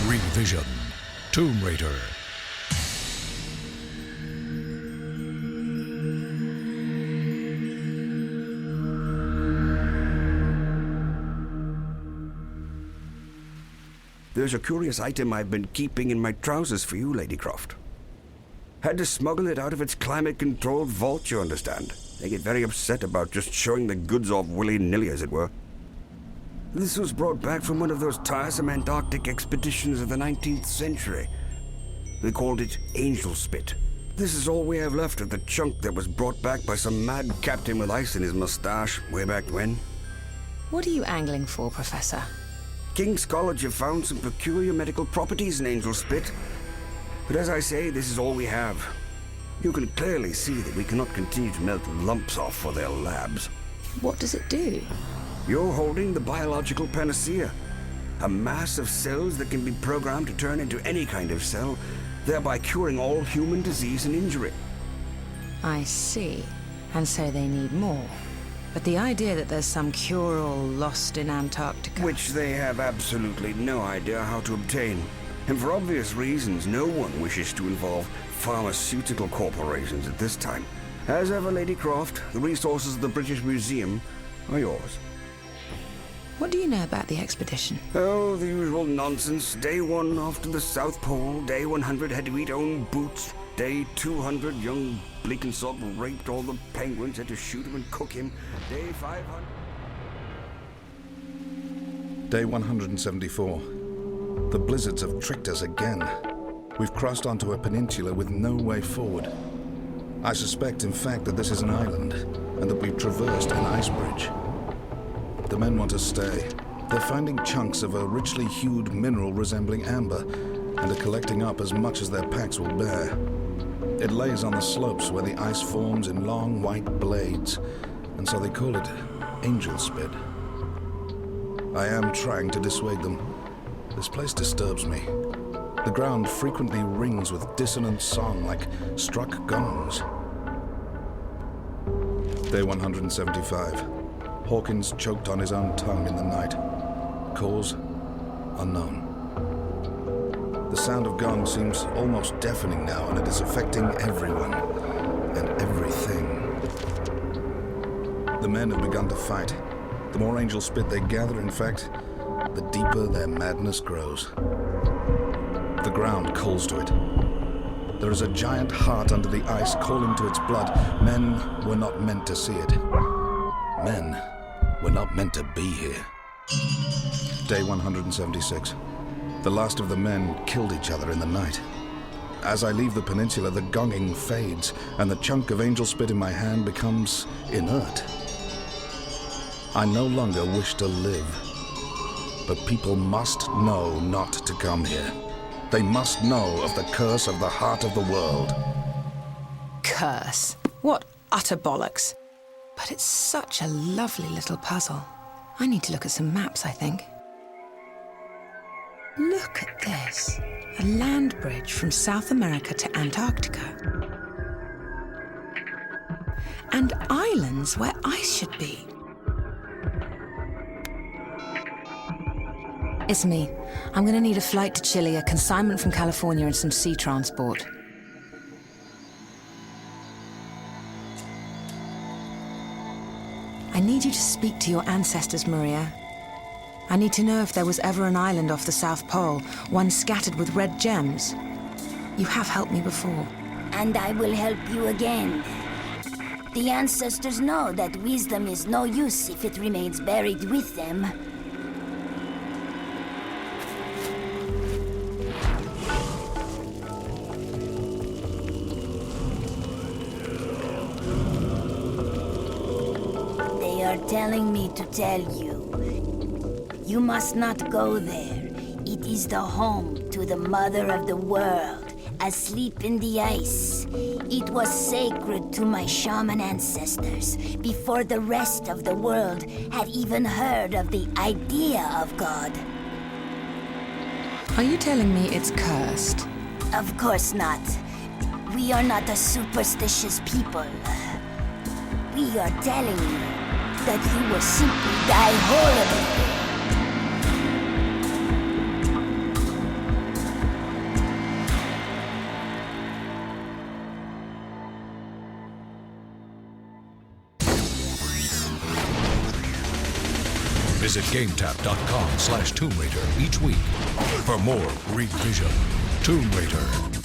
Revision. Tomb Raider. There's a curious item I've been keeping in my trousers for you, Lady Croft. Had to smuggle it out of its climate-controlled vault, you understand. They get very upset about just showing the goods off willy-nilly, as it were. This was brought back from one of those tiresome Antarctic expeditions of the 19th century. They called it Angel Spit. This is all we have left of the chunk that was brought back by some mad captain with ice in his mustache way back when. What are you angling for, Professor? King's College have found some peculiar medical properties in Angel Spit. But as I say, this is all we have. You can clearly see that we cannot continue to melt lumps off for their labs. What does it do? You're holding the biological panacea. A mass of cells that can be programmed to turn into any kind of cell, thereby curing all human disease and injury. I see. And so they need more. But the idea that there's some cure-all lost in Antarctica... Which they have absolutely no idea how to obtain. And for obvious reasons, no one wishes to involve pharmaceutical corporations at this time. As ever, Lady Croft, the resources of the British Museum are yours. What do you know about the expedition? Oh, the usual nonsense. Day 1 off to the South Pole. Day 100 had to eat own boots. Day 200, young Bleakensop raped all the penguins, had to shoot him and cook him. Day 500... Day 174. The blizzards have tricked us again. We've crossed onto a peninsula with no way forward. I suspect, in fact, that this is an island, and that we've traversed an ice bridge. The men want to stay. They're finding chunks of a richly hued mineral resembling amber, and are collecting up as much as their packs will bear. It lays on the slopes where the ice forms in long white blades, and so they call it Angel Spit. I am trying to dissuade them. This place disturbs me. The ground frequently rings with dissonant song like struck gongs. Day 175. Hawkins choked on his own tongue in the night. Cause unknown. The sound of gong seems almost deafening now, and it is affecting everyone and everything. The men have begun to fight. The more Angel Spit they gather, in fact, the deeper their madness grows. The ground calls to it. There is a giant heart under the ice calling to its blood. Men were not meant to see it. Men were not meant to be here. Day 176. The last of the men killed each other in the night. As I leave the peninsula, the gonging fades, and the chunk of Angel Spit in my hand becomes inert. I no longer wish to live. But people must know not to come here. They must know of the curse of the heart of the world. Curse? What utter bollocks. But it's such a lovely little puzzle. I need to look at some maps, I think. Look at this. A land bridge from South America to Antarctica. And islands where ice should be. It's me. I'm going to need a flight to Chile, a consignment from California, and some sea transport. I need you to speak to your ancestors, Maria. I need to know if there was ever an island off the South Pole, one scattered with red gems. You have helped me before. And I will help you again. The ancestors know that wisdom is no use if it remains buried with them. They are telling me to tell you. You must not go there. It is the home to the mother of the world, asleep in the ice. It was sacred to my shaman ancestors before the rest of the world had even heard of the idea of God. Are you telling me it's cursed? Of course not. We are not a superstitious people. We are telling you that you will simply die horribly. Visit GameTap.com/Tomb Raider each week for more Greek Vision. Tomb Raider.